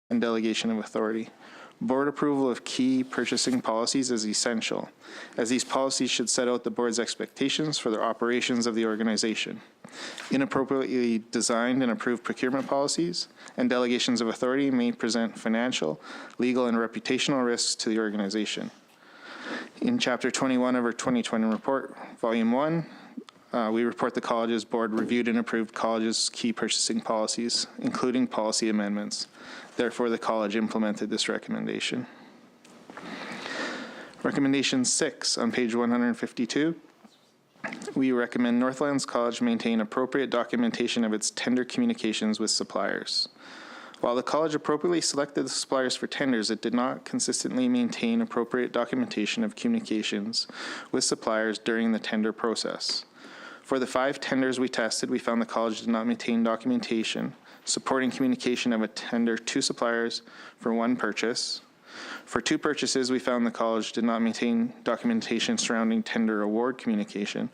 and delegation of authority. Board approval of key purchasing policies is essential, as these policies should set out the board's expectations for the operations of the organization. Inappropriately designed and approved procurement policies and delegations of authority may present financial, legal, and reputational risks to the organization. In Chapter 21 of our 2020 report, Volume 1, we report the college's board reviewed and approved college's key purchasing policies, including policy amendments. Therefore, the college implemented this recommendation. Recommendation 6 on page 152. We recommend Northlands College maintain appropriate documentation of its tender communications with suppliers. While the college appropriately selected the suppliers for tenders, it did not consistently maintain appropriate documentation of communications with suppliers during the tender process. For the 5 tenders we tested, we found the college did not maintain documentation supporting communication of a tender to suppliers for 1 purchase. For 2 purchases, we found the college did not maintain documentation surrounding tender award communication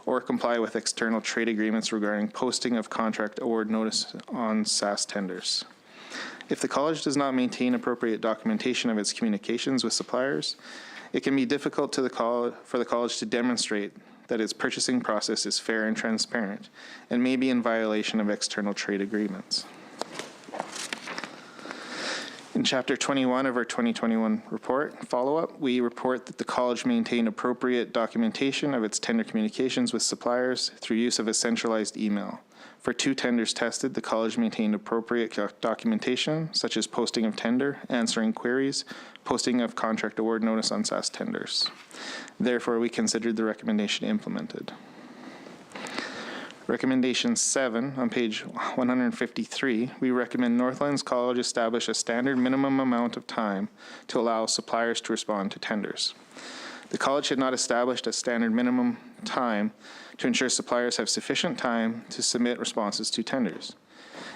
or comply with external trade agreements regarding posting of contract award notice on SAS tenders. If the college does not maintain appropriate documentation of its communications with suppliers, it can be difficult for the college to demonstrate that its purchasing process is fair and transparent and may be in violation of external trade agreements. In Chapter 21 of our 2021 report, follow-up, we report that the college maintained appropriate documentation of its tender communications with suppliers through use of a centralized email. For 2 tenders tested, the college maintained appropriate documentation, such as posting of tender, answering queries, posting of contract award notice on SAS tenders. Therefore, we considered the recommendation implemented. Recommendation 7 on page 153, we recommend Northlands College establish a standard minimum amount of time to allow suppliers to respond to tenders. The college had not established a standard minimum time to ensure suppliers have sufficient time to submit responses to tenders.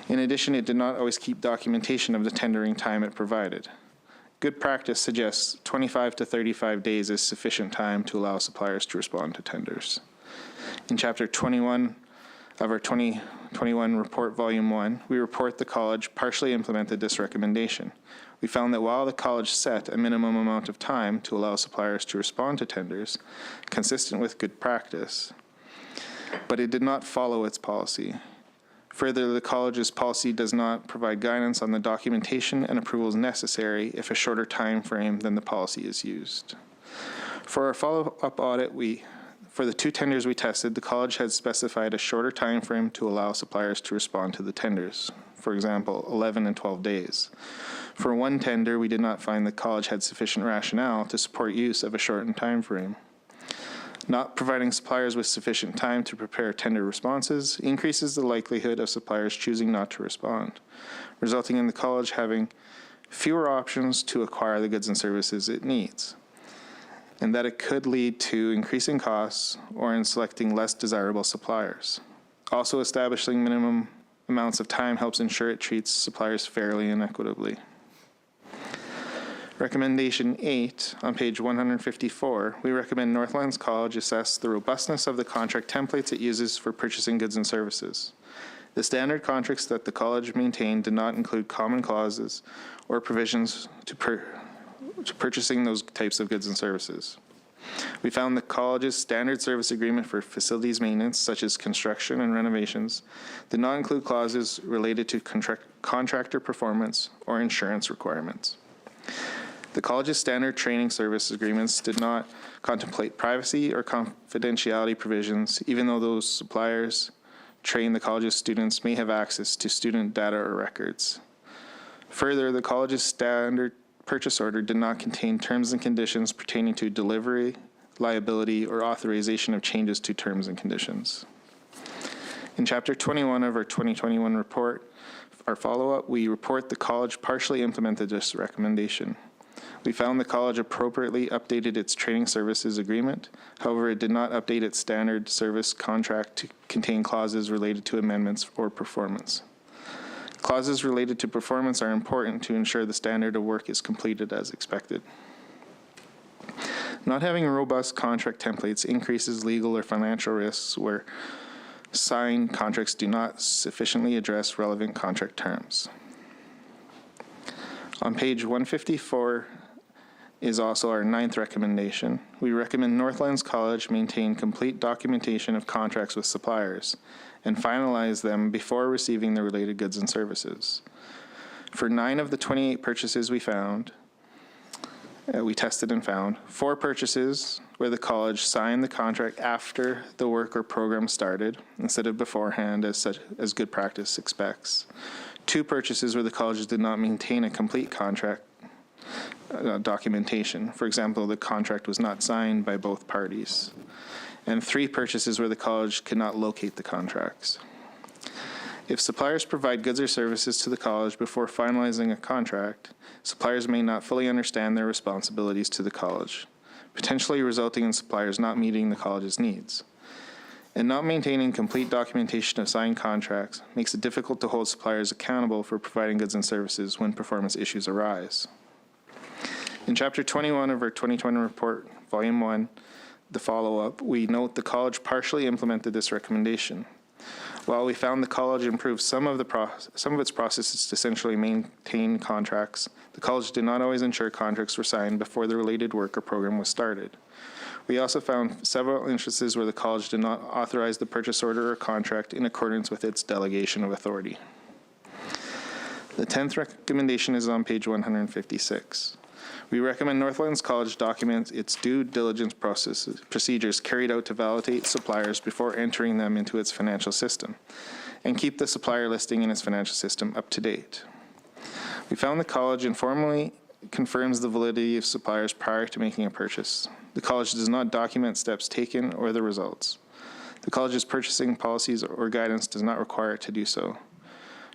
In addition, it did not always keep documentation of the tendering time it provided. Good practice suggests 25 to 35 days is sufficient time to allow suppliers to respond to tenders. In Chapter 21 of our 2021 report, Volume 1, we report the college partially implemented this recommendation. We found that while the college set a minimum amount of time to allow suppliers to respond to tenders, consistent with good practice, but it did not follow its policy. Further, the college's policy does not provide guidance on the documentation and approvals necessary if a shorter time frame than the policy is used. For our follow-up audit, for the 2 tenders we tested, the college had specified a shorter time frame to allow suppliers to respond to the tenders, for example, 11 and 12 days. For 1 tender, we did not find the college had sufficient rationale to support use of a shortened time frame. Not providing suppliers with sufficient time to prepare tender responses increases the likelihood of suppliers choosing not to respond, resulting in the college having fewer options to acquire the goods and services it needs, and that it could lead to increasing costs or in selecting less desirable suppliers. Also, establishing minimum amounts of time helps ensure it treats suppliers fairly and equitably. Recommendation 8 on page 154, we recommend Northlands College assess the robustness of the contract templates it uses for purchasing goods and services. The standard contracts that the college maintained did not include common clauses or provisions to purchasing those types of goods and services. We found the college's standard service agreement for facilities maintenance, such as construction and renovations, did not include clauses related to contractor performance or insurance requirements. The college's standard training service agreements did not contemplate privacy or confidentiality provisions, even though those suppliers train the college's students may have access to student data or records. Further, the college's standard purchase order did not contain terms and conditions pertaining to delivery, liability, or authorization of changes to terms and conditions. In Chapter 21 of our 2021 report, our follow-up, we report the college partially implemented this recommendation. We found the college appropriately updated its training services agreement. However, it did not update its standard service contract to contain clauses related to amendments or performance. Clauses related to performance are important to ensure the standard of work is completed as expected. Not having robust contract templates increases legal or financial risks where signed contracts do not sufficiently address relevant contract terms. On page 154 is also our 9th recommendation. We recommend Northlands College maintain complete documentation of contracts with suppliers and finalize them before receiving the related goods and services. For 9 of the 28 purchases we tested and found, 4 purchases where the college signed the contract after the work or program started instead of beforehand as good practice expects. 2 purchases where the college did not maintain a complete contract documentation. For example, the contract was not signed by both parties. And 3 purchases where the college could not locate the contracts. If suppliers provide goods or services to the college before finalizing a contract, suppliers may not fully understand their responsibilities to the college, potentially resulting in suppliers not meeting the college's needs. And not maintaining complete documentation of signed contracts makes it difficult to hold suppliers accountable for providing goods and services when performance issues arise. In Chapter 21 of our 2020 report, Volume 1, the follow-up, we note the college partially implemented this recommendation. While we found the college improved some of its processes to essentially maintain contracts, the college did not always ensure contracts were signed before the related work or program was started. We also found several instances where the college did not authorize the purchase order or contract in accordance with its delegation of authority. The 10th recommendation is on page 156. We recommend Northlands College document its due diligence procedures carried out to validate suppliers before entering them into its financial system, and keep the supplier listing in its financial system up to date. We found the college informally confirms the validity of suppliers prior to making a purchase. The college does not document steps taken or the results. The college's purchasing policies or guidance does not require it to do so.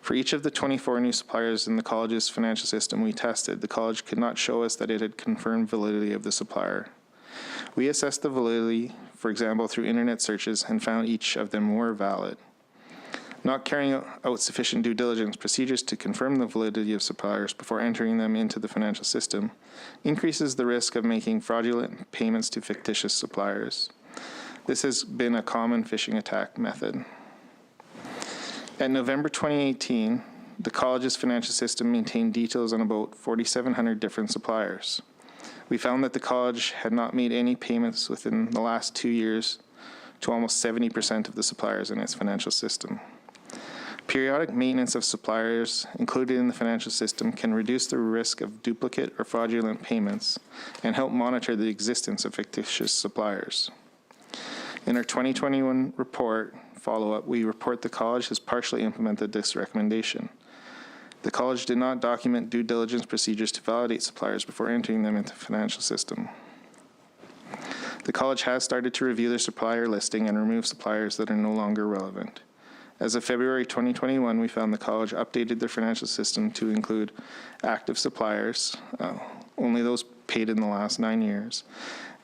For each of the 24 new suppliers in the college's financial system we tested, the college could not show us that it had confirmed validity of the supplier. We assessed the validity, for example, through internet searches, and found each of them were valid. Not carrying out sufficient due diligence procedures to confirm the validity of suppliers before entering them into the financial system increases the risk of making fraudulent payments to fictitious suppliers. This has been a common phishing attack method. In November 2018, the college's financial system maintained details on about 4,700 different suppliers. We found that the college had not made any payments within the last 2 years to almost 70% of the suppliers in its financial system. Periodic maintenance of suppliers included in the financial system can reduce the risk of duplicate or fraudulent payments and help monitor the existence of fictitious suppliers. In our 2021 report follow-up, we report the college has partially implemented this recommendation. The college did not document due diligence procedures to validate suppliers before entering them into the financial system. The college has started to review their supplier listing and remove suppliers that are no longer relevant. As of February 2021, we found the college updated their financial system to include active suppliers, only those paid in the last 9 years,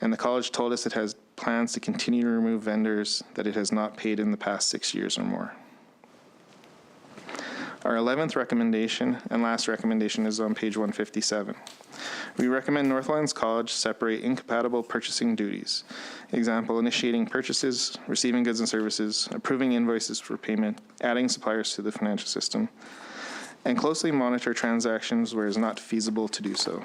and the college told us it has plans to continue to remove vendors that it has not paid in the past 6 years or more. Our 11th recommendation and last recommendation is on page 157. We recommend Northlands College separate incompatible purchasing duties. Example, initiating purchases, receiving goods and services, approving invoices for payment, adding suppliers to the financial system, and closely monitor transactions where it is not feasible to do so.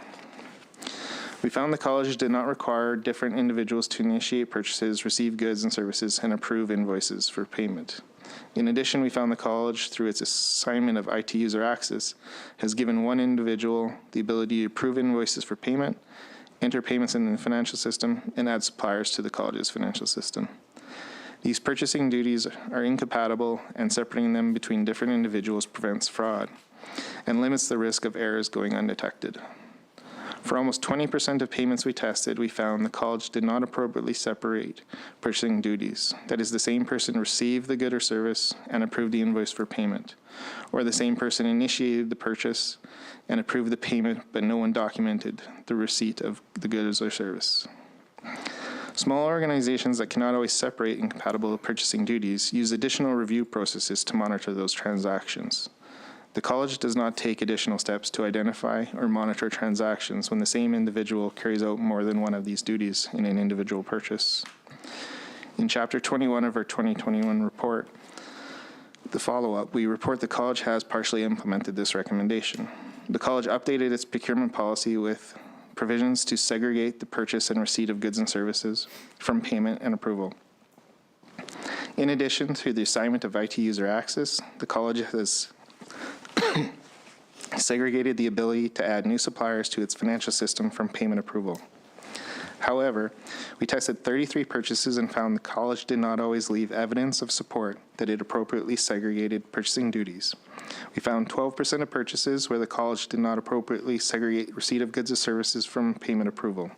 We found the college did not require different individuals to initiate purchases, receive goods and services, and approve invoices for payment. In addition, we found the college, through its assignment of IT user access, has given one individual the ability to approve invoices for payment, enter payments in the financial system, and add suppliers to the college's financial system. These purchasing duties are incompatible, and separating them between different individuals prevents fraud and limits the risk of errors going undetected. For almost 20% of payments we tested, we found the college did not appropriately separate purchasing duties. That is, the same person received the good or service and approved the invoice for payment, or the same person initiated the purchase and approved the payment, but no one documented the receipt of the goods or service. Small organizations that cannot always separate incompatible purchasing duties use additional review processes to monitor those transactions. The college does not take additional steps to identify or monitor transactions when the same individual carries out more than one of these duties in an individual purchase. In Chapter 21 of our 2021 report, the follow-up, we report the college has partially implemented this recommendation. The college updated its procurement policy with provisions to segregate the purchase and receipt of goods and services from payment and approval. In addition, through the assignment of IT user access, the college has segregated the ability to add new suppliers to its financial system from payment approval. However, we tested 33 purchases and found the college did not always leave evidence of support that it appropriately segregated purchasing duties. We found 12% of purchases where the college did not appropriately segregate receipt of goods or services from payment approval.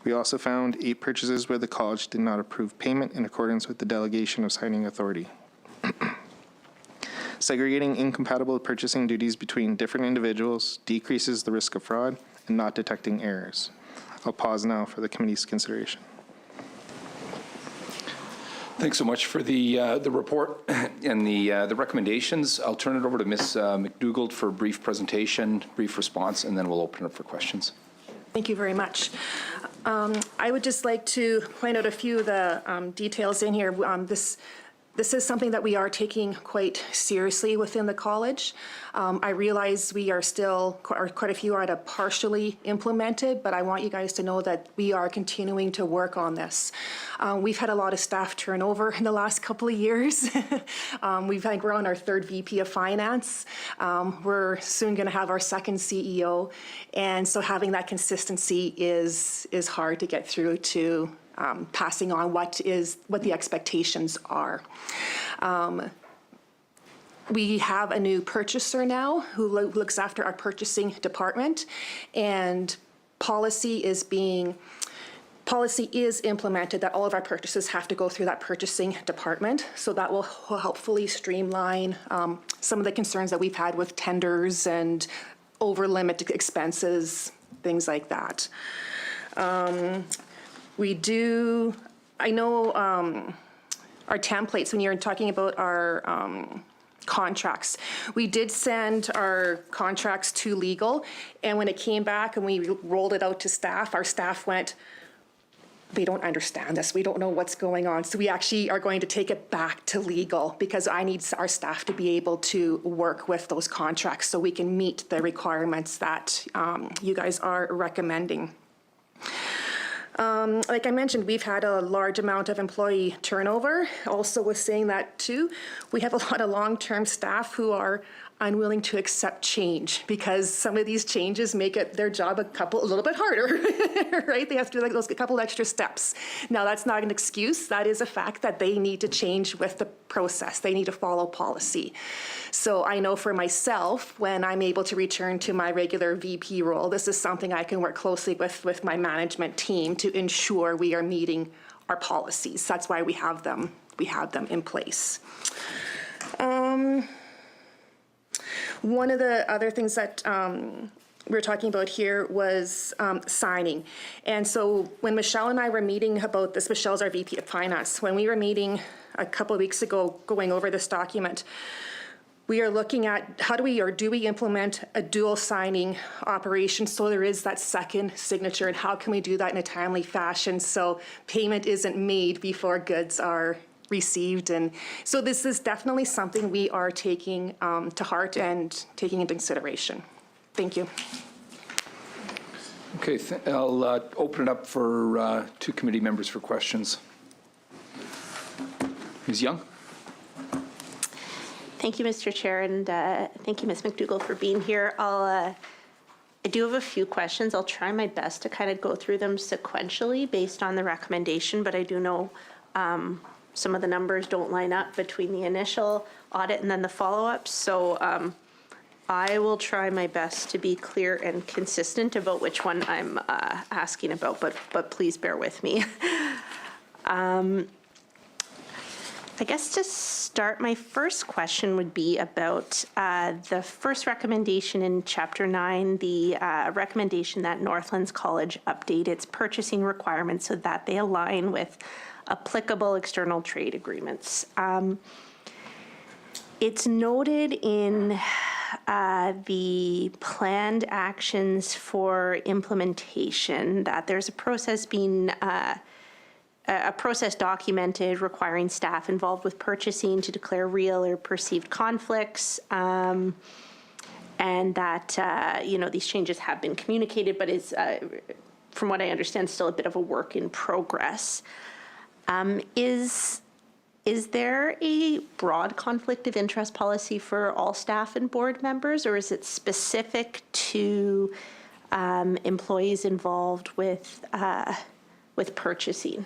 We also found 8 purchases where the college did not approve payment in accordance with the delegation of signing authority. Segregating incompatible purchasing duties between different individuals decreases the risk of fraud and not detecting errors. I'll pause now for the committee's consideration. Thanks so much for the report and the recommendations. I'll turn it over to Ms. McDougall for a brief presentation, brief response, and then we'll open it up for questions. Thank you very much. I would just like to point out a few of the details in here. This is something that we are taking quite seriously within the college. I realize we are still, or quite a few are at a partially implemented, but I want you guys to know that we are continuing to work on this. We've had a lot of staff turnover in the last couple of years. We're on our 3rd VP of Finance. We're soon going to have our 2nd CEO. And so having that consistency is hard to get through to passing on what the expectations are. We have a new purchaser now who looks after our purchasing department, and policy is implemented that all of our purchases have to go through that purchasing department. So that will hopefully streamline some of the concerns that we've had with tenders and over-limit expenses, things like that. I know our templates, when you're talking about our contracts, we did send our contracts to legal, and when it came back and we rolled it out to staff, our staff went, they don't understand this, we don't know what's going on. So we actually are going to take it back to legal because I need our staff to be able to work with those contracts so we can meet the requirements that you guys are recommending. Like I mentioned, we've had a large amount of employee turnover. Also was saying that too, we have a lot of long-term staff who are unwilling to accept change because some of these changes make their job a little bit harder, right? They have to do like those couple extra steps. Now that's not an excuse. That is a fact that they need to change with the process. They need to follow policy. So I know for myself, when I'm able to return to my regular VP role, this is something I can work closely with my management team to ensure we are meeting our policies. That's why we have them in place. One of the other things that we were talking about here was signing. And so when Michelle and I were meeting about this, Michelle's our VP of Finance, when we were meeting a couple of weeks ago going over this document, we are looking at do we implement a dual signing operation so there is that second signature, and how can we do that in a timely fashion so payment isn't made before goods are received. And so this is definitely something we are taking to heart and taking into consideration. Thank you. Okay, I'll open it up for 2 committee members for questions. Ms. Young? Thank you, Mr. Chair, and thank you, Ms. McDougall, for being here. I do have a few questions. I'll try my best to kind of go through them sequentially based on the recommendation, but I do know some of the numbers don't line up between the initial audit and then the follow-up. So I will try my best to be clear and consistent about which one I'm asking about, but please bear with me. I guess to start, my first question would be about the first recommendation in Chapter 9, the recommendation that Northlands College update its purchasing requirements so that they align with applicable external trade agreements. It's noted in the planned actions for implementation that there's a process documented requiring staff involved with purchasing to declare real or perceived conflicts. and that, these changes have been communicated, but is, from what I understand, still a bit of a work in progress. Is there a broad conflict of interest policy for all staff and board members, or is it specific to employees involved with purchasing?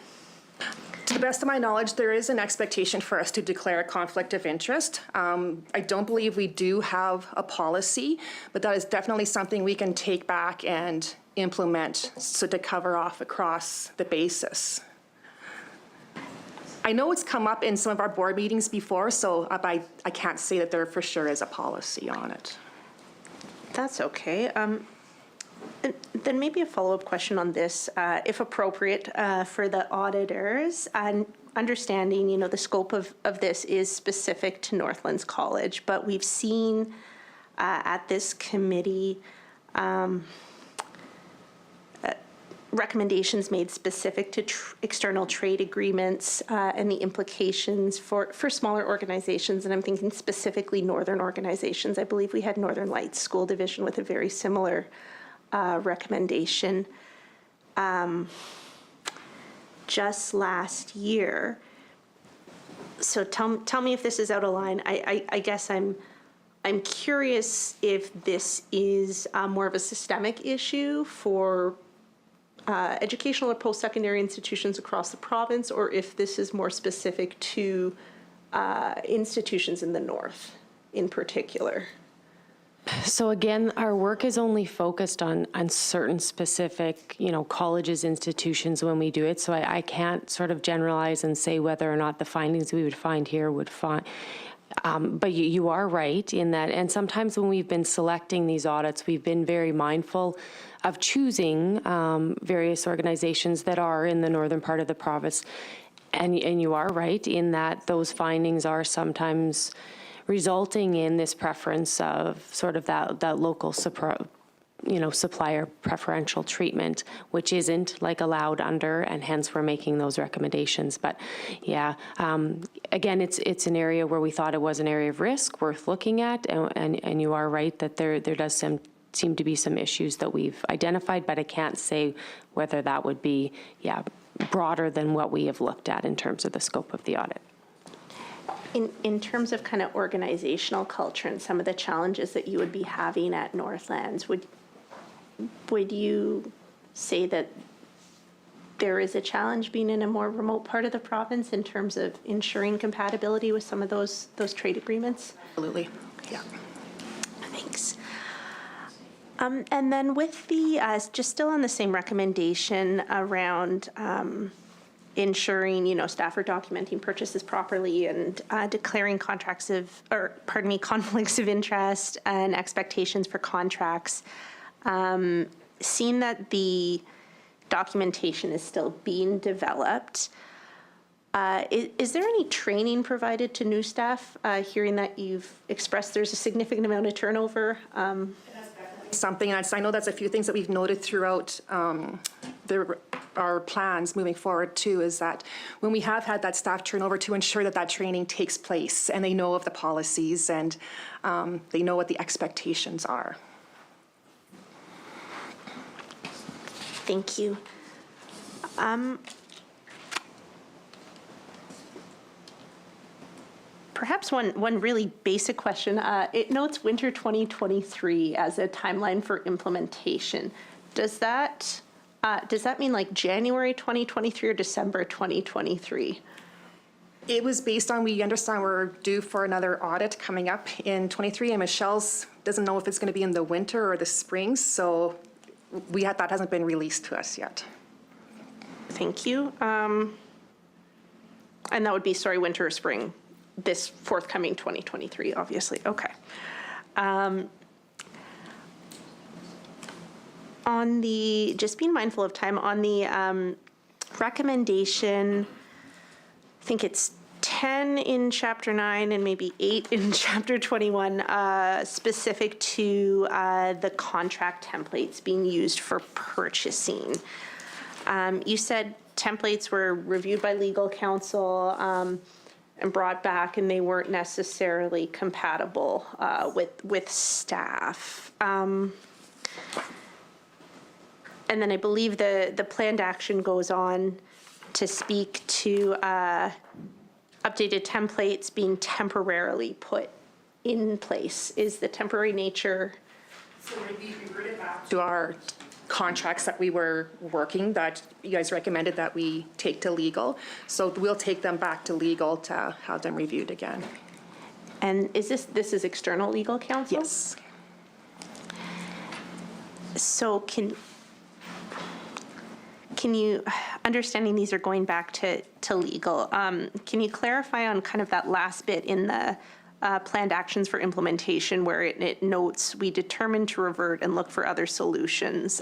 To the best of my knowledge, there is an expectation for us to declare a conflict of interest. I don't believe we do have a policy, but that is definitely something we can take back and implement so to cover off across the basis. I know it's come up in some of our board meetings before, so I can't say that there for sure is a policy on it. That's okay. Then maybe a follow-up question on this, if appropriate, for the auditors. And understanding, the scope of this is specific to Northlands College, but we've seen at this committee recommendations made specific to external trade agreements and the implications for smaller organizations, and I'm thinking specifically northern organizations. I believe we had Northern Lights School Division with a very similar recommendation just last year. So tell me if this is out of line. I guess I'm curious if this is more of a systemic issue for educational or post-secondary institutions across the province, or if this is more specific to institutions in the north in particular. So again, our work is only focused on certain specific, colleges, institutions when we do it. So I can't sort of generalize and say whether or not the findings we would find here would find. But you are right in that, and sometimes when we've been selecting these audits, we've been very mindful of choosing various organizations that are in the northern part of the province. And you are right in that those findings are sometimes resulting in this preference of sort of that local supplier preferential treatment, which isn't allowed under, and hence we're making those recommendations. But yeah, again, it's an area where we thought it was an area of risk worth looking at, and you are right that there does seem to be some issues that we've identified, but I can't say whether that would be broader than what we have looked at in terms of the scope of the audit. In terms of kind of organizational culture and some of the challenges that you would be having at Northlands, would you say that there is a challenge being in a more remote part of the province in terms of ensuring compatibility with some of those trade agreements? Absolutely, yeah. Thanks. And then with the, just still on the same recommendation around ensuring, staff are documenting purchases properly and declaring conflicts of interest and expectations for contracts. Seeing that the documentation is still being developed, is there any training provided to new staff? Hearing that you've expressed there's a significant amount of turnover. Something, and I know that's a few things that we've noted throughout our plans moving forward too, is that when we have had that staff turnover, to ensure that training takes place and they know of the policies and they know what the expectations are. Thank you. Perhaps one really basic question. It notes winter 2023 as a timeline for implementation. Does that mean like January 2023 or December 2023? It was based on, we understand we're due for another audit coming up in 23, and Michelle's doesn't know if it's going to be in the winter or the spring, so that hasn't been released to us yet. Thank you. And that would be, winter or spring? This forthcoming 2023, obviously. Okay. On the, just being mindful of time, on the recommendation, I think it's 10 in Chapter 9 and maybe 8 in Chapter 21, specific to the contract templates being used for purchasing. You said templates were reviewed by legal counsel, and brought back, and they weren't necessarily compatible with staff. And then I believe the planned action goes on to speak to updated templates being temporarily put in place. Is the temporary nature? So we reverted back to our contracts that we were working that you guys recommended that we take to legal. So we'll take them back to legal to have them reviewed again. And is this is external legal counsel? Yes. So can you, understanding these are going back to legal, can you clarify on kind of that last bit in the planned actions for implementation where it notes we determined to revert and look for other solutions,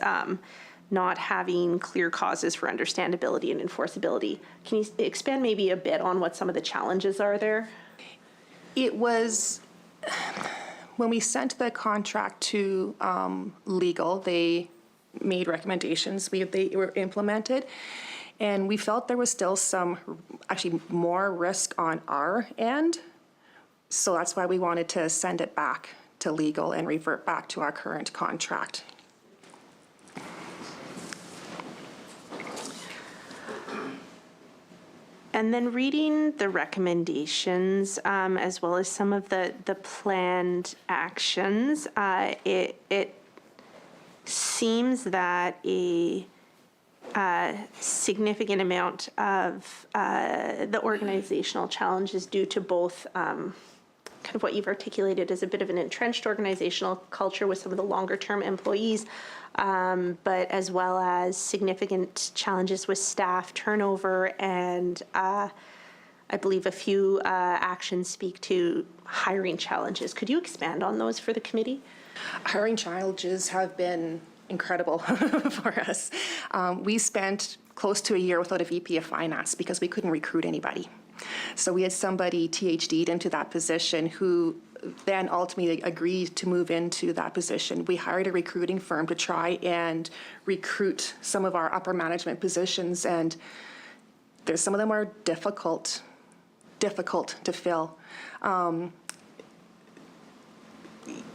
not having clear causes for understandability and enforceability. Can you expand maybe a bit on what some of the challenges are there? It was, when we sent the contract to legal, they made recommendations. They were implemented. And we felt there was still some, actually more risk on our end. So that's why we wanted to send it back to legal and revert back to our current contract. And then reading the recommendations, as well as some of the planned actions, it seems that a significant amount of the organizational challenge is due to both kind of what you've articulated as a bit of an entrenched organizational culture with some of the longer term employees, but as well as significant challenges with staff turnover, and I believe a few actions speak to hiring challenges. Could you expand on those for the committee? Hiring challenges have been incredible for us. We spent close to a year without a VP of finance because we couldn't recruit anybody. So we had somebody THD'd into that position who then ultimately agreed to move into that position. We hired a recruiting firm to try and recruit some of our upper management positions, and there's some of them are difficult to fill.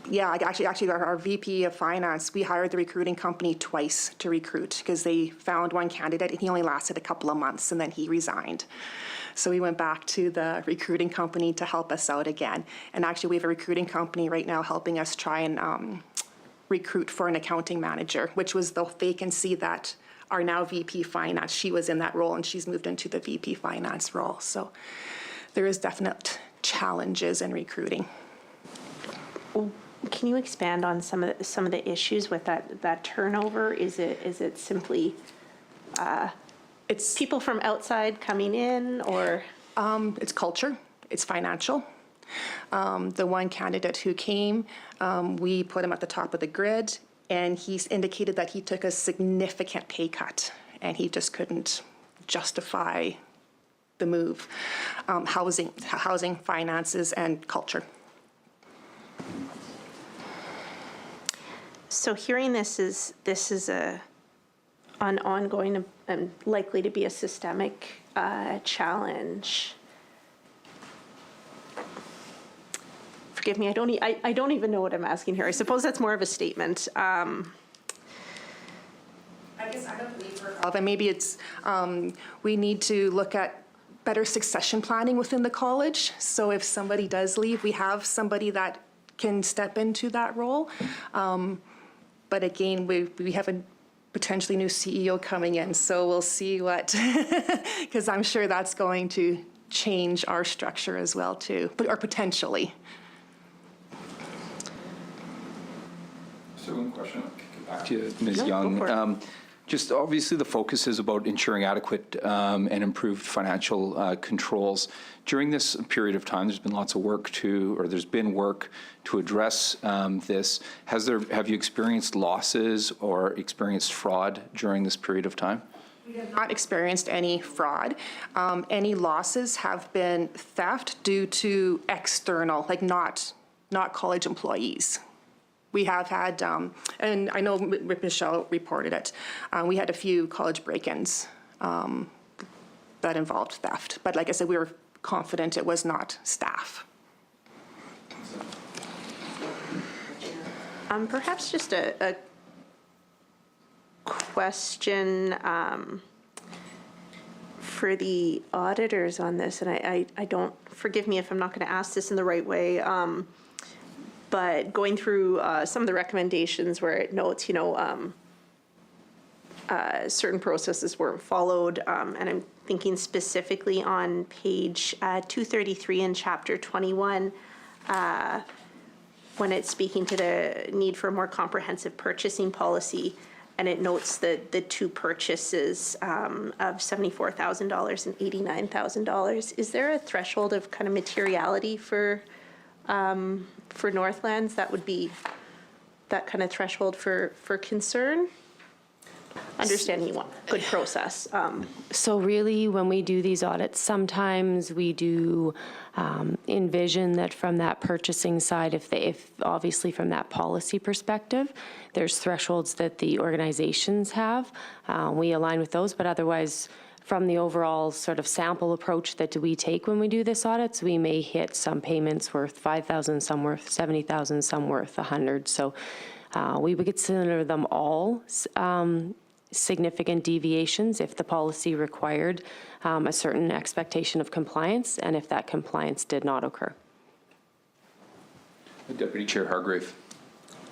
Yeah, actually, our VP of finance, we hired the recruiting company twice to recruit because they found one candidate and he only lasted a couple of months and then he resigned. So we went back to the recruiting company to help us out again. And actually, we have a recruiting company right now helping us try and recruit for an accounting manager, which was the vacancy that our now VP finance, she was in that role and she's moved into the VP finance role. So there is definite challenges in recruiting. Can you expand on some of the issues with that turnover? Is it simply It's people from outside coming in, or? It's culture, it's financial. The one candidate who came, we put him at the top of the grid, and he's indicated that he took a significant pay cut, and he just couldn't justify the move. Housing, finances, and culture. So hearing this is an ongoing and likely to be a systemic challenge. Forgive me, I don't even know what I'm asking here. I suppose that's more of a statement. I guess I don't believe her. And maybe it's we need to look at better succession planning within the college. So if somebody does leave, we have somebody that can step into that role. But again, we have a potentially new CEO coming in, so we'll see what, because I'm sure that's going to change our structure as well too, or potentially. So one question, I'll kick it back to you, Ms. No, Young. go for it. Just obviously the focus is about ensuring adequate and improved financial controls. During this period of time, there's been lots of work there's been work to address this. Have you experienced losses or experienced fraud during this period of time? We have not experienced any fraud. Any losses have been theft due to external, like not college employees. We have had, and I know Michelle reported it, we had a few college break-ins that involved theft. But like I said, we were confident it was not staff. Perhaps just a question for the auditors on this, and I don't, forgive me if I'm not going to ask this in the right way, but going through some of the recommendations where it notes, certain processes weren't followed, and I'm thinking specifically on page 233 in chapter 21, when it's speaking to the need for a more comprehensive purchasing policy, and it notes the two purchases of $74,000 and $89,000. Is there a threshold of kind of materiality for Northlands that would be that kind of threshold for concern? Understanding you want good process. So really, when we do these audits, sometimes we do envision that from that purchasing side, if obviously from that policy perspective, there's thresholds that the organizations have. We align with those, but otherwise, from the overall sort of sample approach that we take when we do this audits, we may hit some payments worth $5,000, some worth $70,000, some worth $100,000. So we would consider them all significant deviations if the policy required a certain expectation of compliance, and if that compliance did not occur. Deputy Chair Hargrave.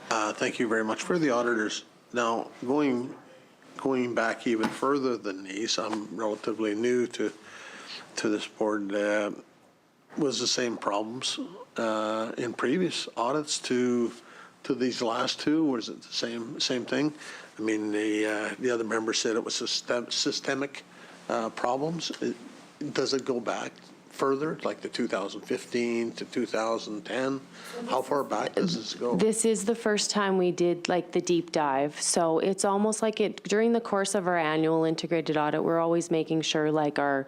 Thank you very much. For the auditors, now going back even further than these, I'm relatively new to this board. Was the same problems in previous audits to these last two? Was it the same thing? I mean, the other member said it was systemic problems. Does it go back further, like the 2015 to 2010? How far back does this go? This is the first time we did like the deep dive. So it's almost like during the course of our annual integrated audit, we're always making sure like our,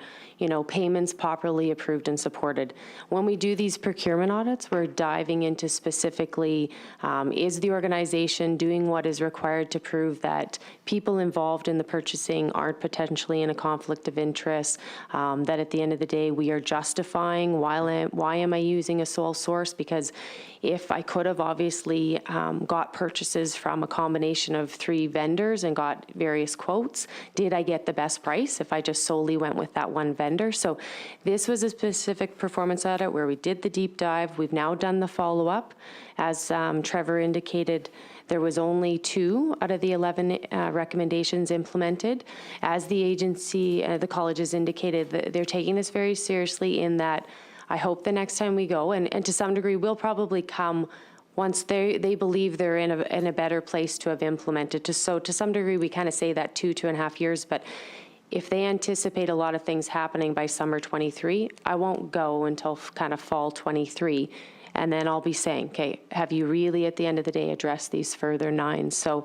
payments properly approved and supported. When we do these procurement audits, we're diving into specifically, is the organization doing what is required to prove that people involved in the purchasing aren't potentially in a conflict of interest, that at the end of the day, we are justifying why am I using a sole source? Because if I could have obviously got purchases from a combination of 3 vendors and got various quotes, did I get the best price if I just solely went with that one vendor? So this was a specific performance audit where we did the deep dive. We've now done the follow-up. As Trevor indicated, there was only 2 out of the 11 recommendations implemented. As the agency, the colleges indicated, that they're taking this very seriously in that I hope the next time we go, and to some degree we'll probably come once they believe they're in a better place to have implemented. So to some degree we kind of say that 2.5 years, but if they anticipate a lot of things happening by summer 23, I won't go until kind of fall 23. And then I'll be saying, okay, have you really at the end of the day addressed these further 9? So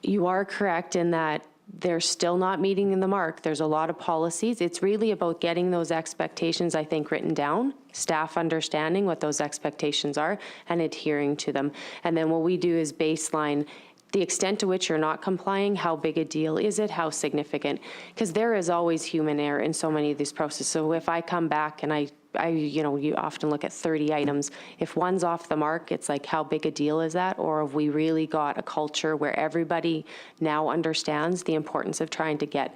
you are correct in that they're still not meeting the mark. There's a lot of policies. It's really about getting those expectations, I think, written down, staff understanding what those expectations are and adhering to them. And then what we do is baseline the extent to which you're not complying, how big a deal is it, how significant? Because there is always human error in so many of these processes. So if I come back and you often look at 30 items. If one's off the mark, it's like, how big a deal is that? Or have we really got a culture where everybody now understands the importance of trying to get,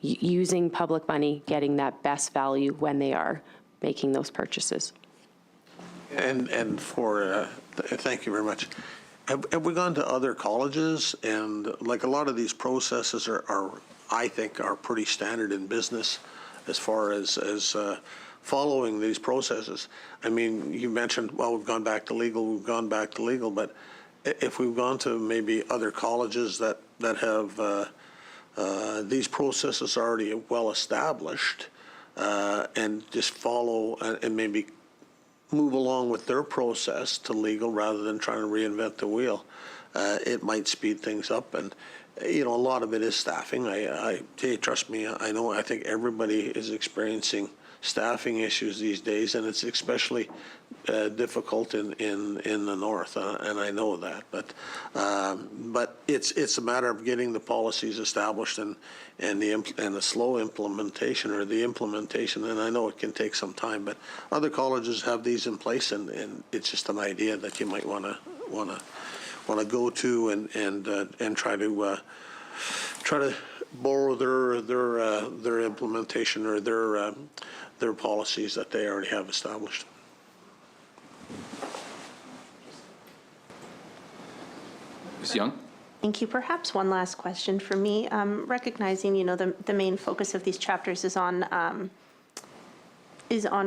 using public money, getting that best value when they are making those purchases? And for, thank you very much. Have we gone to other colleges? And like a lot of these processes are I think, are pretty standard in business as far as following these processes. I mean, you mentioned, well, we've gone back to legal, but if we've gone to maybe other colleges that have these processes already well established and just follow and maybe move along with their process to legal rather than trying to reinvent the wheel, it might speed things up. And a lot of it is staffing. Trust me, I think everybody is experiencing staffing issues these days, and it's especially difficult in the north, and I know that. But it's a matter of getting the policies established and the slow implementation, or the implementation. And I know it can take some time, but other colleges have these in place, and it's just an idea that you might want to go to and try to borrow their implementation or their policies that they already have established. Ms. Young? Thank you. Perhaps one last question for me. Recognizing, the main focus of these chapters is on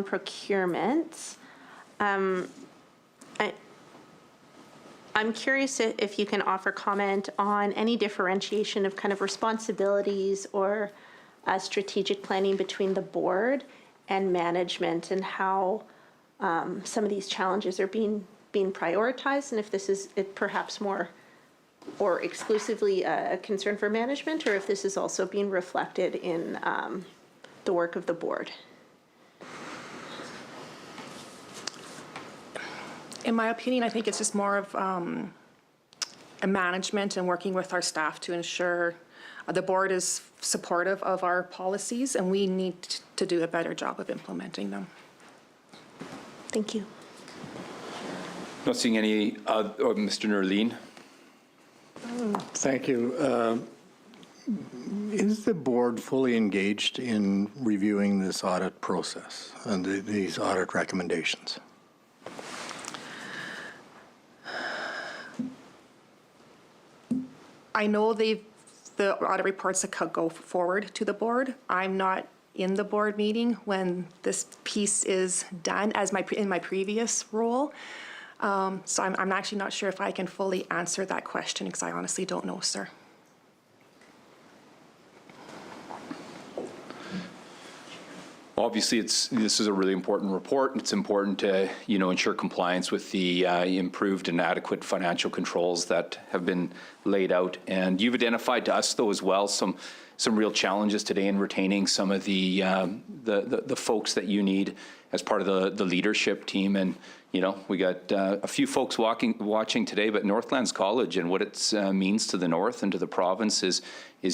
procurement. I'm curious if you can offer comment on any differentiation of kind of responsibilities or strategic planning between the board and management, and how some of these challenges are being prioritized, and if this is perhaps more or exclusively a concern for management, or if this is also being reflected in the work of the board. In my opinion, I think it's just more of a management and working with our staff to ensure the board is supportive of our policies, and we need to do a better job of implementing them. Thank you. Not seeing any, Mr. Nerline? Thank you. Is the board fully engaged in reviewing this audit process and these audit recommendations? I know the audit reports that could go forward to the board. I'm not in the board meeting when this piece is done as in my previous role. So I'm actually not sure if I can fully answer that question, because I honestly don't know, sir. Obviously, this is a really important report. It's important to, ensure compliance with the improved and adequate financial controls that have been laid out. And you've identified to us, though, as well, some real challenges today in retaining some of the folks that you need as part of the leadership team. And we got a few folks watching today, but Northlands College and what it means to the north and to the province is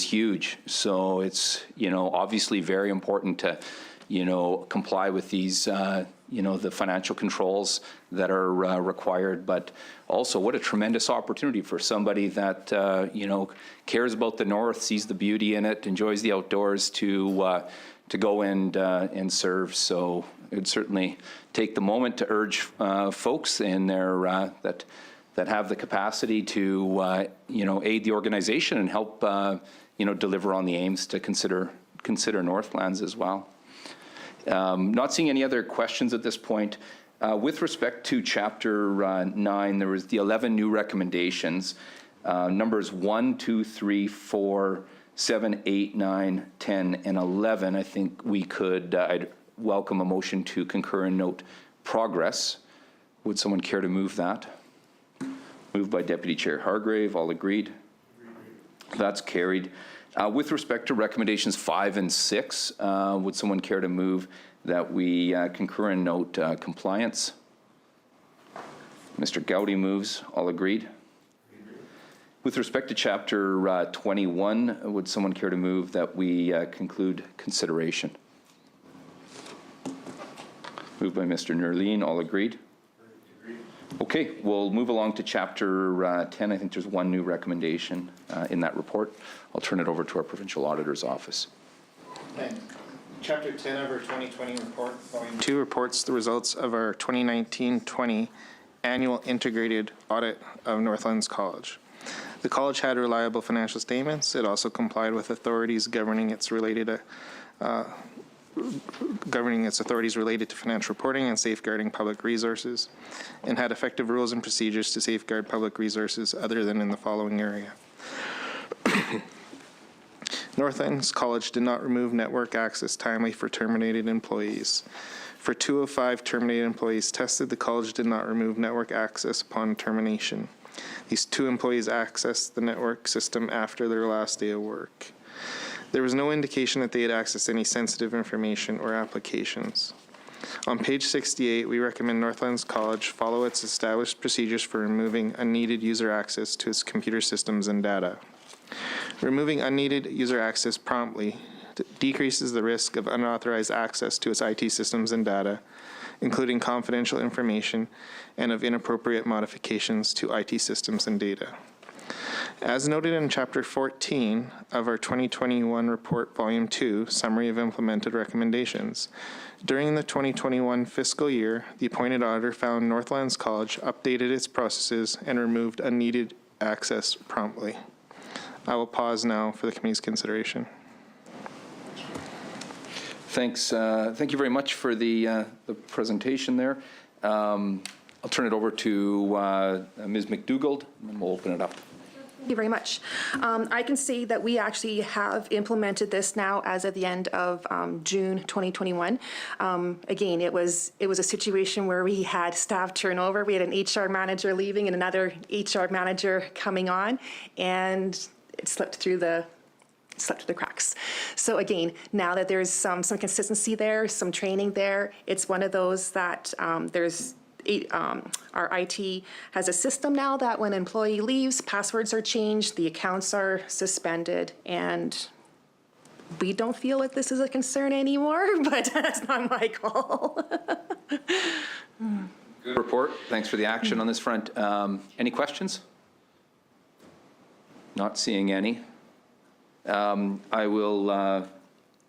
huge. So it's obviously very important to comply with these, the financial controls that are required, but also what a tremendous opportunity for somebody that, cares about the North, sees the beauty in it, enjoys the outdoors to go and serve. So it would certainly take the moment to urge folks in there that have the capacity to, aid the organization and help, deliver on the aims to consider Northlands as well. Not seeing any other questions at this point. With respect to Chapter 9, there was the 11 new recommendations. Numbers 1, 2, 3, 4, 7, 8, 9, 10, and 11. I think we could, I'd welcome a motion to concur and note progress. Would someone care to move that? Moved by Deputy Chair Hargrave. All agreed? That's carried. With respect to recommendations 5 and 6, would someone care to move that we concur and note compliance? Mr. Gowdy moves. All agreed? With respect to Chapter 21, would someone care to move that we conclude consideration? Moved by Mr. Nerline. All agreed? Okay, we'll move along to Chapter 10. I think there's one new recommendation in that report. I'll turn it over to our Provincial Auditor's Office. Okay. Chapter 10 of our 2020 report, Volume 2, reports the results of our 2019-20 annual integrated audit of Northlands College. The college had reliable financial statements. It also complied with authorities governing its authorities related to financial reporting and safeguarding public resources, and had effective rules and procedures to safeguard public resources other than in the following area. Northlands College did not remove network access timely for terminated employees. For 2 of 5 terminated employees tested, the college did not remove network access upon termination. These 2 employees accessed the network system after their last day of work. There was no indication that they had accessed any sensitive information or applications. On page 68, we recommend Northlands College follow its established procedures for removing unneeded user access to its computer systems and data. Removing unneeded user access promptly decreases the risk of unauthorized access to its IT systems and data, including confidential information and of inappropriate modifications to IT systems and data. As noted in Chapter 14 of our 2021 report, Volume 2, Summary of Implemented Recommendations, during the 2021 fiscal year, the appointed auditor found Northlands College updated its processes and removed unneeded access promptly. I will pause now for the committee's consideration. Thanks. Thank you very much for the presentation there. I'll turn it over to Ms. McDougall, and then we'll open it up. Thank you very much. I can say that we actually have implemented this now as of the end of June 2021. Again, it was a situation where we had staff turnover. We had an HR manager leaving and another HR manager coming on, and it slipped through the cracks. So again, now that there's some consistency there, some training there, it's one of those that our IT has a system now that when an employee leaves, passwords are changed, the accounts are suspended, and we don't feel like this is a concern anymore, but that's not my call. Good report. Thanks for the action on this front. Any questions? Not seeing any. I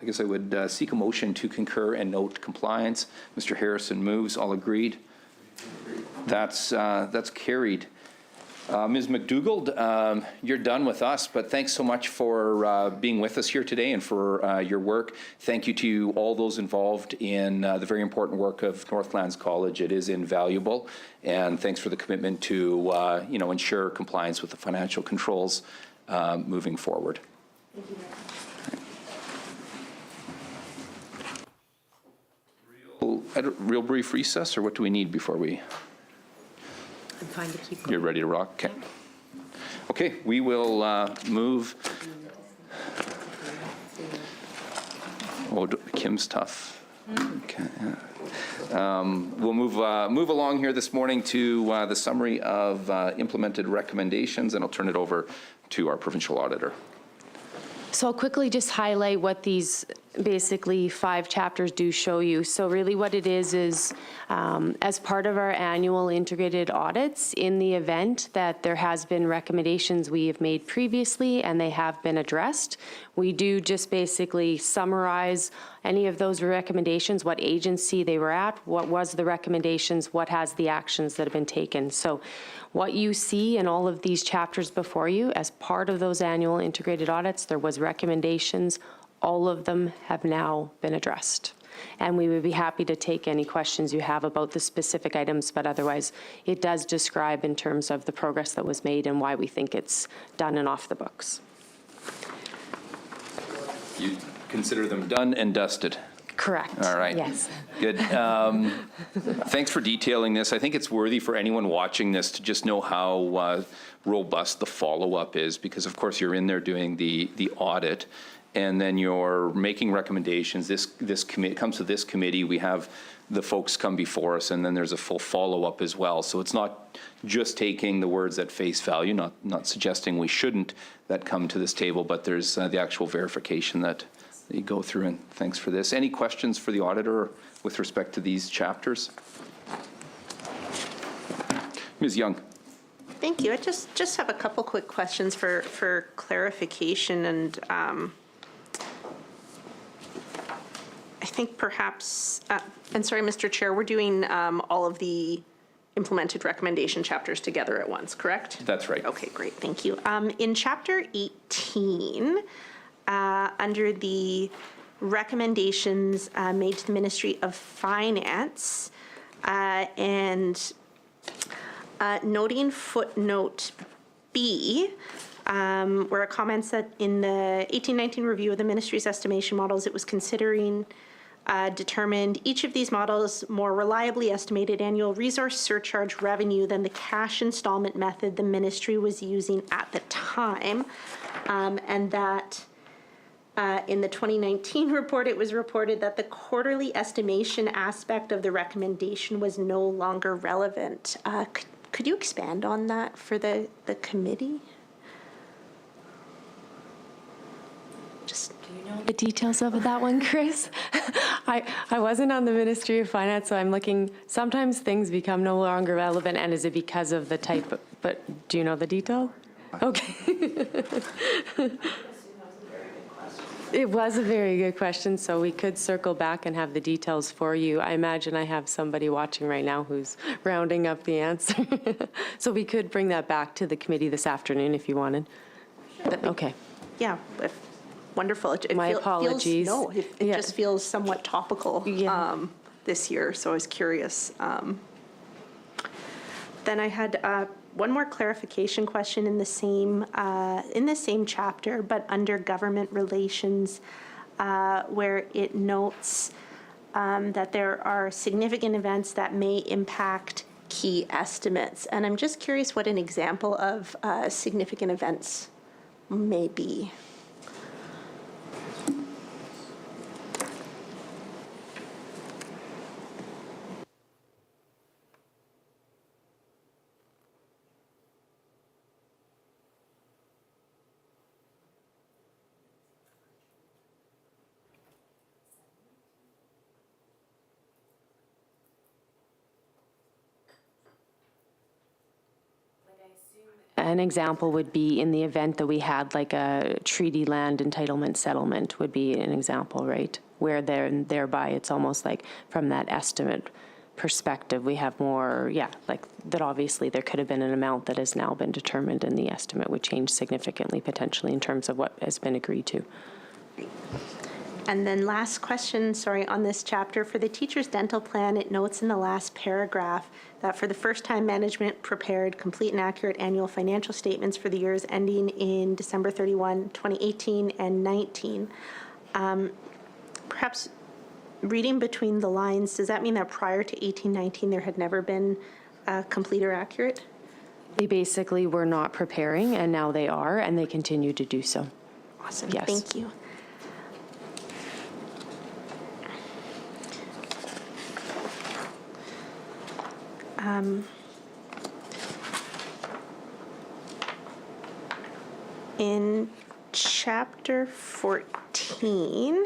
guess I would seek a motion to concur and note compliance. Mr. Harrison moves. All agreed. That's carried. Ms. McDougall, you're done with us, but thanks so much for being with us here today and for your work. Thank you to all those involved in the very important work of Northlands College. It is invaluable, and thanks for the commitment to ensure compliance with the financial controls moving forward. Thank you. Real brief recess, or what do we need before we? I'm fine to keep going. You're ready to rock? Okay. Okay, we will move. Oh, Kim's tough. Okay. We'll move along here this morning to the summary of implemented recommendations, and I'll turn it over to our provincial auditor. So I'll quickly just highlight what these basically 5 chapters do show you. So really what it is as part of our annual integrated audits, in the event that there has been recommendations we have made previously and they have been addressed, we do just basically summarize any of those recommendations, what agency they were at, what was the recommendations, what has the actions that have been taken. So what you see in all of these chapters before you, as part of those annual integrated audits, there was recommendations. All of them have now been addressed. And we would be happy to take any questions you have about the specific items, but otherwise it does describe in terms of the progress that was made and why we think it's done and off the books. You consider them done and dusted? Correct. All right. Yes. Good. Thanks for detailing this. I think it's worthy for anyone watching this to just know how robust the follow-up is, because of course you're in there doing the audit, and then you're making recommendations. This committee comes to this committee. We have the folks come before us, and then there's a full follow-up as well. So it's not just taking the words at face value, not suggesting we shouldn't that come to this table, but there's the actual verification that you go through, and thanks for this. Any questions for the auditor with respect to these chapters? Ms. Young. Thank you. I just have a couple quick questions for clarification, and I think perhaps, and sorry, Mr. Chair, we're doing all of the implemented recommendation chapters together at once, correct? That's right. Okay, great. Thank you. In Chapter 18, under the recommendations made to the Ministry of Finance, and noting footnote B, where it comments that in the 1819 review of the ministry's estimation models, it was considering determined each of these models more reliably estimated annual resource surcharge revenue than the cash installment method the ministry was using at the time, and that In the 2019 report, it was reported that the quarterly estimation aspect of the recommendation was no longer relevant. Could you expand on that for the committee? Just The details of that one, Chris? I wasn't on the Ministry of Finance, so I'm looking, sometimes things become no longer relevant, and is it because of the type, but do you know the detail? Okay. It was a very good question, so we could circle back and have the details for you. I imagine I have somebody watching right now who's rounding up the answer. So we could bring that back to the committee this afternoon if you wanted. Okay. Yeah, wonderful. My apologies. No, it Yeah. just feels somewhat topical Yeah. this year, so I was curious. Then I had one more clarification question in the same chapter, but under government relations, where it notes that there are significant events that may impact key estimates. And I'm just curious what an example of significant events may be. An example would be in the event that we had like a treaty land entitlement settlement would be an example, right? Where thereby it's almost like from that estimate perspective, we have more, like that obviously there could have been an amount that has now been determined and the estimate would change significantly potentially in terms of what has been agreed to. And then last question, sorry, on this chapter, for the teacher's dental plan, it notes in the last paragraph that for the first time, management prepared complete and accurate annual financial statements for the years ending in December 31, 2018 and 19. Perhaps reading between the lines, does that mean that prior to 18-19 there had never been complete or accurate? They basically were not preparing and now they are and they continue to do so. Awesome, Yes. thank you. In chapter 14,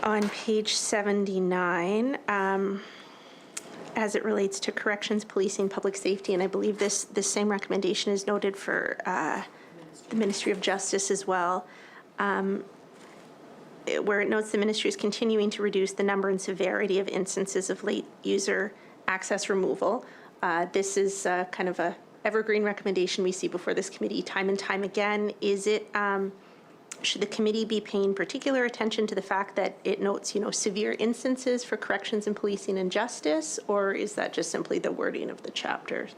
on page 79, as it relates to corrections, policing, public safety, and I believe this same recommendation is noted for the Ministry of Justice as well, where it notes the ministry is continuing to reduce the number and severity of instances of late user access removal. This is kind of a evergreen recommendation we see before this committee time and time again. Is it, should the committee be paying particular attention to the fact that it notes, severe instances for corrections and policing and justice, or is that just simply the wording of the chapters?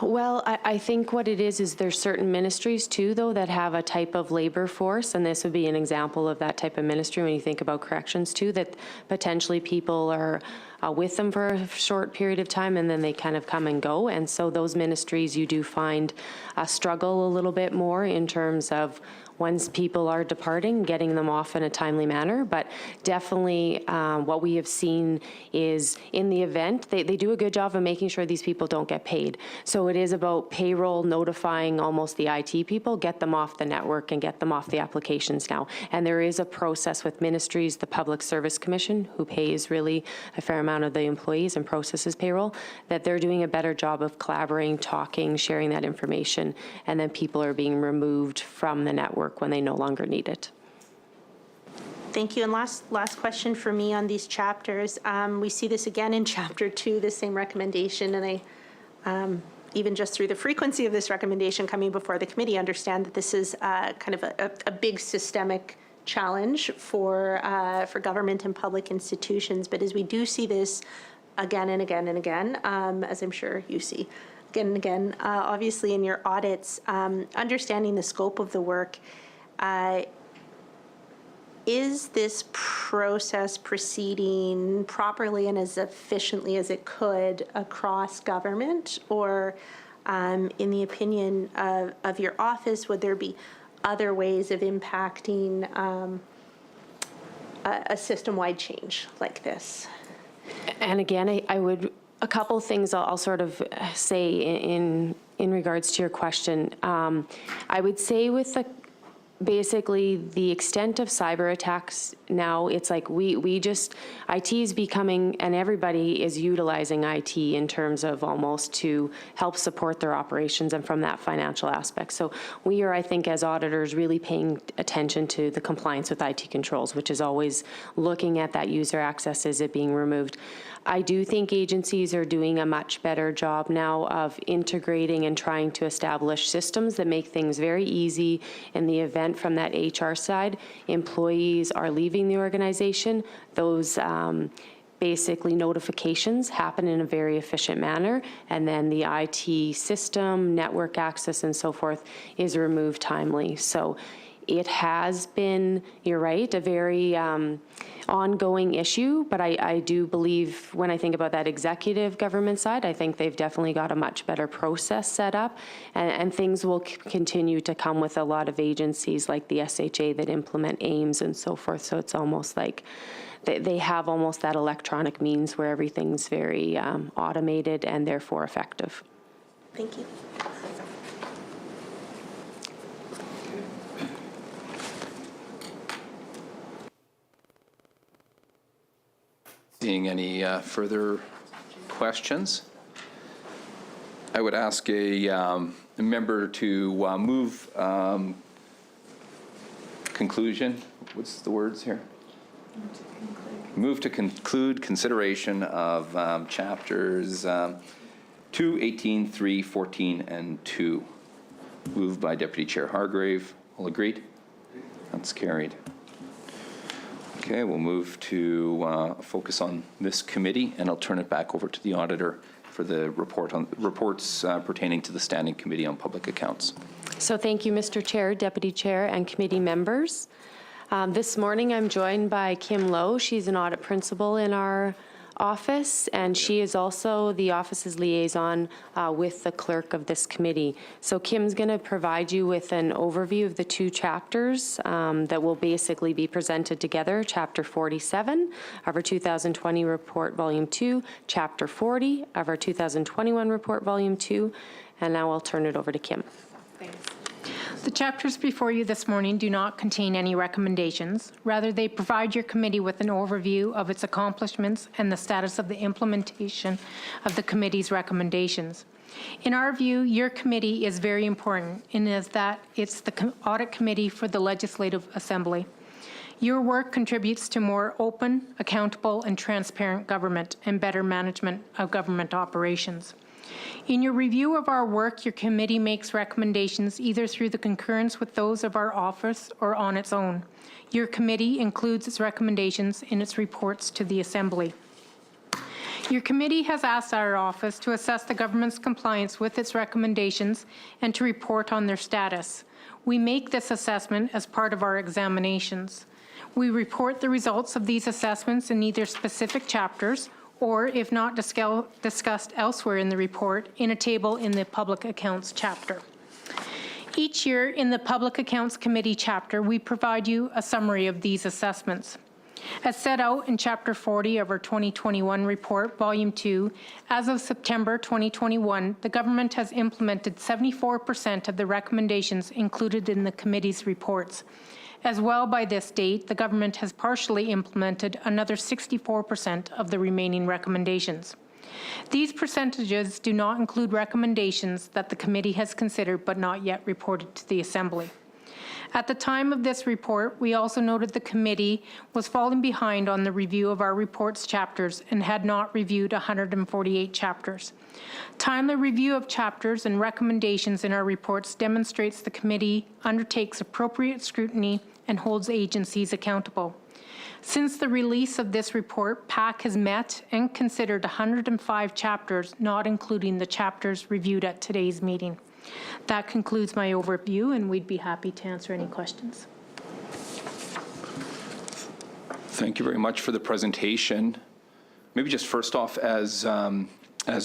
Well, I think what it is there's certain ministries too, though, that have a type of labor force, and this would be an example of that type of ministry when you think about corrections too, that potentially people are with them for a short period of time and then they kind of come and go. And so those ministries you do find struggle a little bit more in terms of once people are departing, getting them off in a timely manner. But definitely what we have seen is in the event, they do a good job of making sure these people don't get paid. So it is about payroll notifying almost the IT people, get them off the network and get them off the applications now. And there is a process with ministries, the Public Service Commission, who pays really a fair amount of the employees and processes payroll, that they're doing a better job of collaborating, talking, sharing that information, and then people are being removed from the network when they no longer need it. Thank you. And last question for me on these chapters. We see this again in chapter 2, the same recommendation, and I, even just through the frequency of this recommendation coming before the committee, understand that this is kind of a big systemic challenge for government and public institutions. But as we do see this again and again and again, as I'm sure you see again and again, obviously in your audits, understanding the scope of the work, is this process proceeding properly and as efficiently as it could across government? Or in the opinion of your office, would there be other ways of impacting a system-wide change like this? And again, I would, a couple things I'll sort of say in regards to your question. I would say with basically the extent of cyber attacks now, it's like we just, IT is becoming, and everybody is utilizing IT in terms of almost to help support their operations and from that financial aspect. So we are, I think, as auditors, really paying attention to the compliance with IT controls, which is always looking at that user access, is it being removed. I do think agencies are doing a much better job now of integrating and trying to establish systems that make things very easy in the event from that HR side. Employees are leaving the organization. Those basically notifications happen in a very efficient manner, and then the IT system, network access, and so forth is removed timely. So it has been, you're right, a very ongoing issue, but I do believe when I think about that executive government side, I think they've definitely got a much better process set up, and things will continue to come with a lot of agencies like the SHA that implement AIMS and so forth. So it's almost like they have almost that electronic means where everything's very automated and therefore effective. Thank you. Seeing any further questions? I would ask a member to move conclusion. What's the words here? Move to conclude consideration of chapters 2, 18, 3, 14, and 2. Moved by Deputy Chair Hargrave. All agreed? That's carried. Okay, we'll move to focus on this committee, and I'll turn it back over to the auditor for the reports pertaining to the Standing Committee on Public Accounts. So thank you, Mr. Chair, Deputy Chair, and committee members. This morning I'm joined by Kim Lowe. She's an audit principal in our office, and she is also the office's liaison with the clerk of this committee. So Kim's going to provide you with an overview of the two chapters that will basically be presented together. Chapter 47 of our 2020 report, Volume 2, Chapter 40 of our 2021 report, Volume 2, and now I'll turn it over to Kim. Thanks. The chapters before you this morning do not contain any recommendations. Rather, they provide your committee with an overview of its accomplishments and the status of the implementation of the committee's recommendations. In our view, your committee is very important in that it's the audit committee for the Legislative Assembly. Your work contributes to more open, accountable, and transparent government and better management of government operations. In your review of our work, your committee makes recommendations either through the concurrence with those of our office or on its own. Your committee includes its recommendations in its reports to the Assembly. Your committee has asked our office to assess the government's compliance with its recommendations and to report on their status. We make this assessment as part of our examinations. We report the results of these assessments in either specific chapters or, if not discussed elsewhere in the report, in a table in the Public Accounts chapter. Each year in the Public Accounts Committee chapter, we provide you a summary of these assessments. As set out in Chapter 40 of our 2021 report, Volume 2, as of September 2021, the government has implemented 74% of the recommendations included in the committee's reports. As well, by this date, the government has partially implemented another 64% of the remaining recommendations. These percentages do not include recommendations that the committee has considered but not yet reported to the Assembly. At the time of this report, we also noted the committee was falling behind on the review of our reports chapters and had not reviewed 148 chapters. Timely review of chapters and recommendations in our reports demonstrates the committee undertakes appropriate scrutiny and holds agencies accountable. Since the release of this report, PAC has met and considered 105 chapters, not including the chapters reviewed at today's meeting. That concludes my overview, and we'd be happy to answer any questions. Thank you very much for the presentation. Maybe just first off, as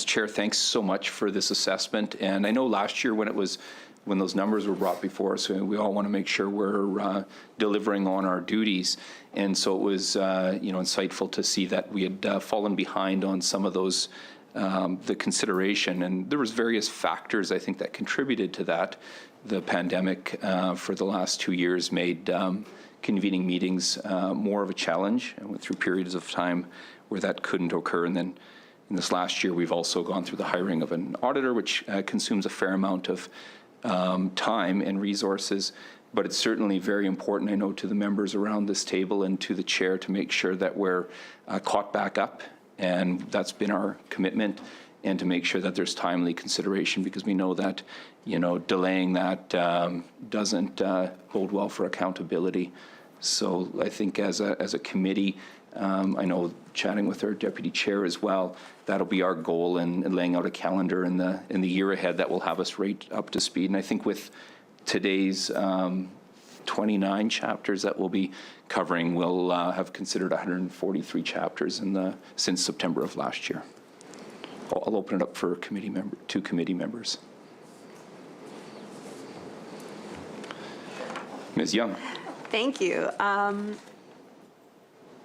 Chair, thanks so much for this assessment. And I know last year when it was when those numbers were brought before us, we all want to make sure we're delivering on our duties. And so it was, insightful to see that we had fallen behind on some of those, the consideration. And there was various factors, I think, that contributed to that. The pandemic for the last 2 years made convening meetings more of a challenge, and went through periods of time where that couldn't occur. And then in this last year, we've also gone through the hiring of an auditor, which consumes a fair amount of time and resources. But it's certainly very important, I know, to the members around this table and to the chair to make sure that we're caught back up. And that's been our commitment, and to make sure that there's timely consideration, because we know that, delaying that doesn't bode well for accountability. So I think as a committee, I know chatting with our deputy chair as well, that'll be our goal in laying out a calendar in the year ahead that will have us right up to speed. And I think with today's 29 chapters that we'll be covering, we'll have considered 143 chapters since September of last year. I'll open it up for two committee members. Ms. Young. Thank you.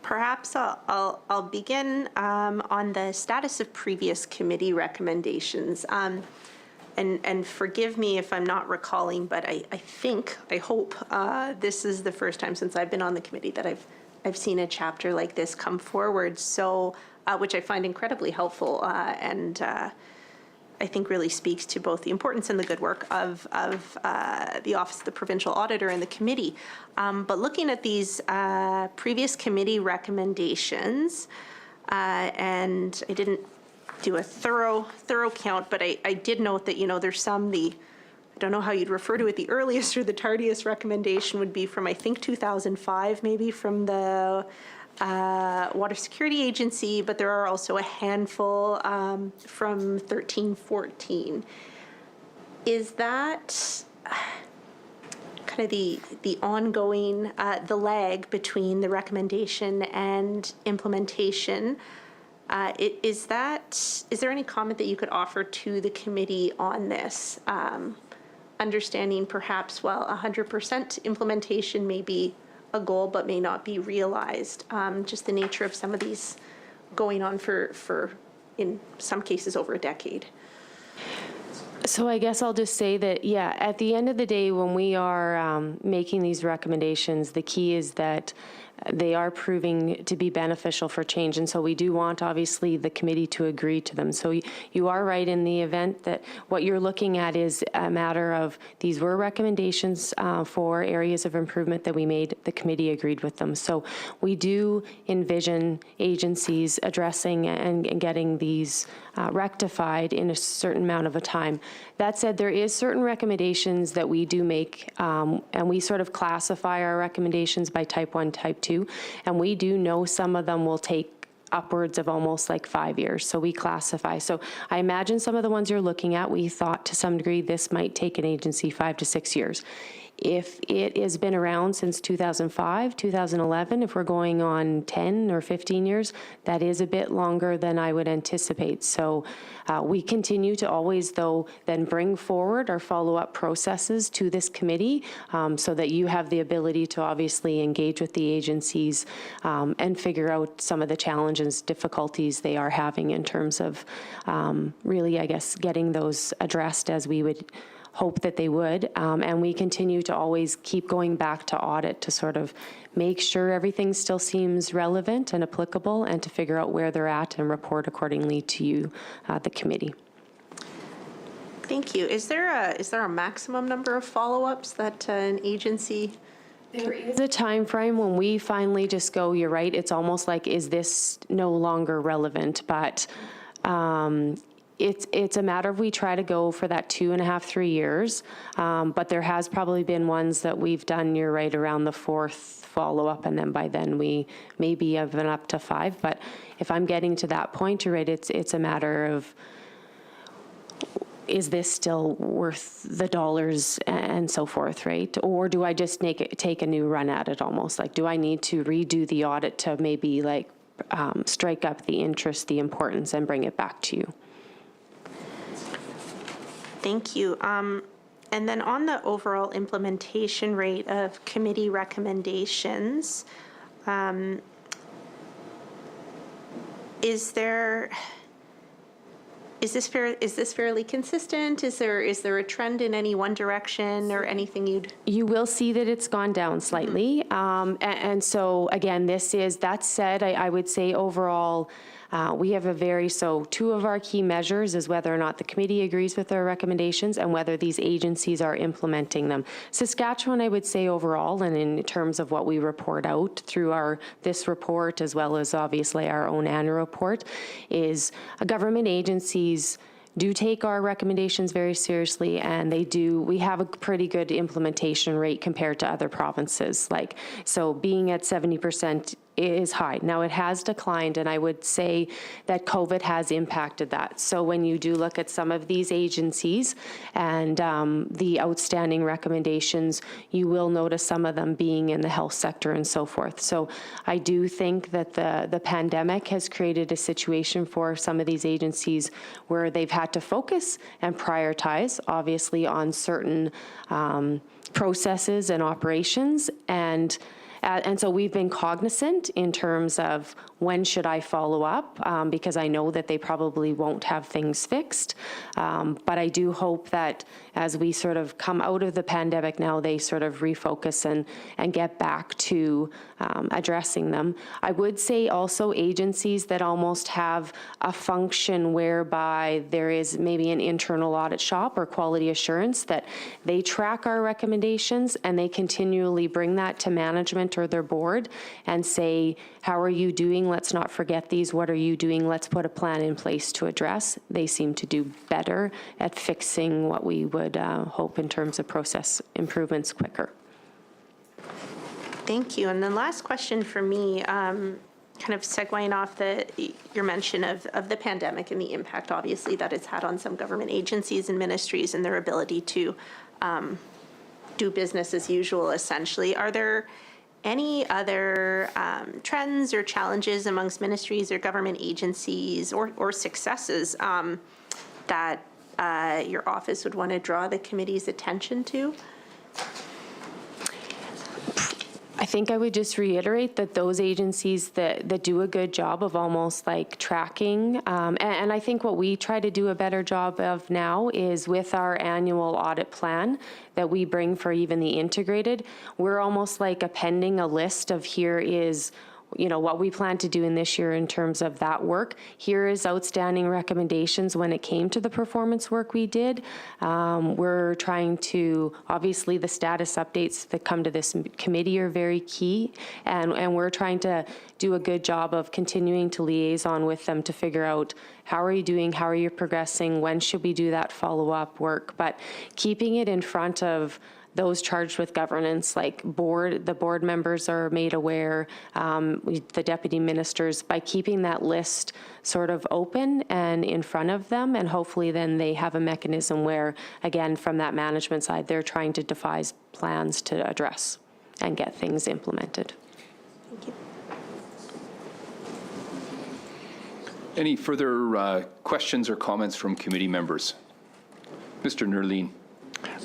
Perhaps I'll begin on the status of previous committee recommendations. And forgive me if I'm not recalling, but I hope this is the first time since I've been on the committee that I've seen a chapter like this come forward. So, which I find incredibly helpful, and I think really speaks to both the importance and the good work of the Office of the Provincial Auditor and the committee. But looking at these previous committee recommendations, and I didn't do a thorough count, but I did note that, there's some, I don't know how you'd refer to it, the earliest or the tardiest recommendation would be from, I think, 2005, maybe from the Water Security Agency, but there are also a handful from 13-14. Is that kind of the ongoing, the lag between the recommendation and implementation? Is there any comment that you could offer to the committee on this? Understanding perhaps, 100% implementation may be a goal but may not be realized. Just the nature of some of these going on for in some cases over a decade. So I guess I'll just say that, at the end of the day, when we are making these recommendations, the key is that they are proving to be beneficial for change. And so we do want, obviously, the committee to agree to them. So you are right in the event that what you're looking at is a matter of these were recommendations for areas of improvement that we made. The committee agreed with them. So we do envision agencies addressing and getting these rectified in a certain amount of a time. That said, there is certain recommendations that we do make, and we sort of classify our recommendations by type 1, type 2, and we do know some of them will take upwards of almost like 5 years. So we classify. So I imagine some of the ones you're looking at, we thought to some degree this might take an agency 5 to 6 years. If it has been around since 2005, 2011, if we're going on 10 or 15 years, that is a bit longer than I would anticipate. So we continue to always, though, then bring forward our follow-up processes to this committee so that you have the ability to obviously engage with the agencies and figure out some of the challenges, difficulties they are having in terms of really, I guess, getting those addressed as we would hope that they would, and we continue to always keep going back to audit to sort of make sure everything still seems relevant and applicable, and to figure out where they're at and report accordingly to you, the committee. Thank you. Is there a maximum number of follow-ups that an agency? There is a time frame when we finally just go, you're right, it's almost like, is this no longer relevant? But it's a matter of we try to go for that 2.5, 3 years, but there has probably been ones that we've done, you're right, around the 4th follow-up, and then by then we maybe have been up to 5. But if I'm getting to that point, you're right, it's a matter of, is this still worth the dollars and so forth, right? Or do I just take a new run at it almost? Like, do I need to redo the audit to maybe like strike up the interest, the importance, and bring it back to you? Thank you. And then on the overall implementation rate of committee recommendations, is this fairly consistent? Is there a trend in any one direction or anything you'd? You will see that it's gone down slightly. And so again, that said, I would say overall, we have two of our key measures is whether or not the committee agrees with our recommendations and whether these agencies are implementing them. Saskatchewan, I would say overall, and in terms of what we report out through this report, as well as obviously our own annual report, is government agencies do take our recommendations very seriously, and we have a pretty good implementation rate compared to other provinces. So being at 70% is high. Now it has declined, and I would say that COVID has impacted that. So when you do look at some of these agencies and the outstanding recommendations, you will notice some of them being in the health sector and so forth. So I do think that the pandemic has created a situation for some of these agencies where they've had to focus and prioritize, obviously, on certain processes and operations. And so we've been cognizant in terms of when should I follow up, because I know that they probably won't have things fixed. But I do hope that as we sort of come out of the pandemic now, they sort of refocus and get back to addressing them. I would say also agencies that almost have a function whereby there is maybe an internal audit shop or quality assurance, that they track our recommendations and they continually bring that to management or their board and say, how are you doing? Let's not forget these. What are you doing? Let's put a plan in place to address. They seem to do better at fixing what we would hope in terms of process improvements quicker. Thank you. And then last question for me, kind of segueing off your mention of the pandemic and the impact, obviously, that it's had on some government agencies and ministries and their ability to do business as usual, essentially. Are there any other trends or challenges amongst ministries or government agencies or successes that your office would want to draw the committee's attention to? I think I would just reiterate that those agencies that do a good job of almost like tracking, and I think what we try to do a better job of now is with our annual audit plan that we bring for even the integrated, we're almost like appending a list of here is what we plan to do in this year in terms of that work. Here is outstanding recommendations when it came to the performance work we did. We're trying to, obviously the status updates that come to this committee are very key, and we're trying to do a good job of continuing to liaison with them to figure out how are you doing, how are you progressing, when should we do that follow-up work, but keeping it in front of those charged with governance, like the board members are made aware, the deputy ministers, by keeping that list sort of open and in front of them, and hopefully then they have a mechanism where, again, from that management side, they're trying to devise plans to address and get things implemented. Thank you. Any further questions or comments from committee members? Mr. Nerline.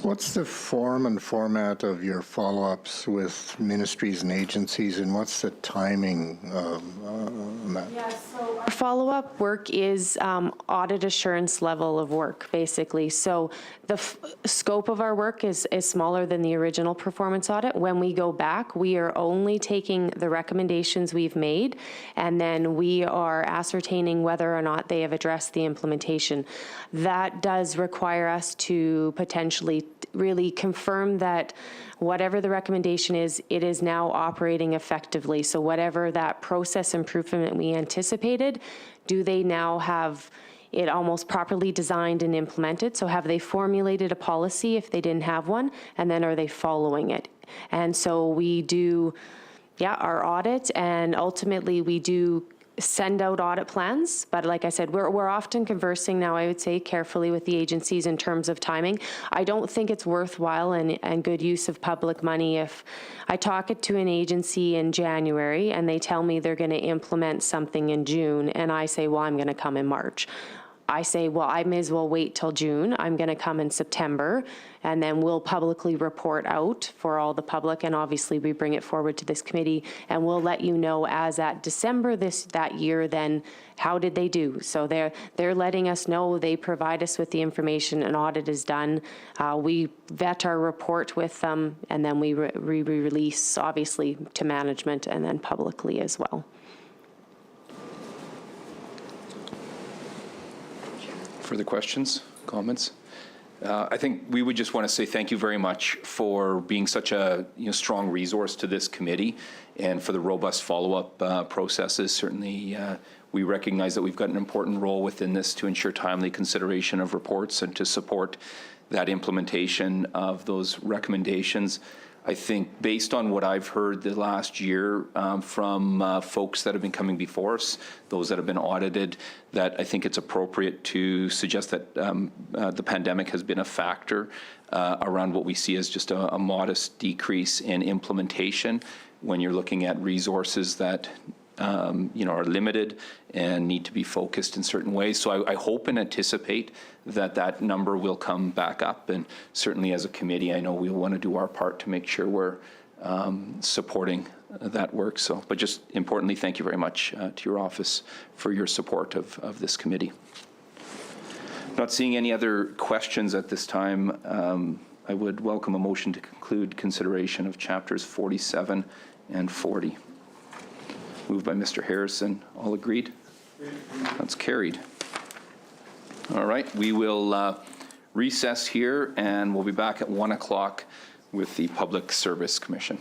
What's the form and format of your follow-ups with ministries and agencies, and what's the timing on that? Yeah, so our follow-up work is audit assurance level of work, basically. So the scope of our work is smaller than the original performance audit. When we go back, we are only taking the recommendations we've made, and then we are ascertaining whether or not they have addressed the implementation. That does require us to potentially really confirm that whatever the recommendation is, it is now operating effectively. So whatever that process improvement we anticipated, do they now have it almost properly designed and implemented? So have they formulated a policy if they didn't have one? And then are they following it? And so we do, our audit, and ultimately we do send out audit plans, but like I said, we're often conversing now, I would say, carefully with the agencies in terms of timing. I don't think it's worthwhile and good use of public money if I talk it to an agency in January and they tell me they're going to implement something in June, and I say, well, I'm going to come in March. I say, well, I may as well wait till June. I'm going to come in September, and then we'll publicly report out for all the public, and obviously we bring it forward to this committee, and we'll let you know as at December that year then, how did they do? So they're letting us know, they provide us with the information, an audit is done. We vet our report with them, and then we release, obviously, to management and then publicly as well. Further questions, comments? I think we would just want to say thank you very much for being such a strong resource to this committee and for the robust follow-up processes. Certainly, we recognize that we've got an important role within this to ensure timely consideration of reports and to support that implementation of those recommendations. I think based on what I've heard the last year from folks that have been coming before us, those that have been audited, that I think it's appropriate to suggest that the pandemic has been a factor around what we see as just a modest decrease in implementation when you're looking at resources that are limited and need to be focused in certain ways. So I hope and anticipate that that number will come back up. And certainly as a committee, I know we'll want to do our part to make sure we're supporting that work. So, but just importantly, thank you very much to your office for your support of this committee. Not seeing any other questions at this time, I would welcome a motion to conclude consideration of chapters 47 and 40. Moved by Mr. Harrison. All agreed? That's carried. All right, we will recess here, and we'll be back at 1 o'clock with the Public Service Commission.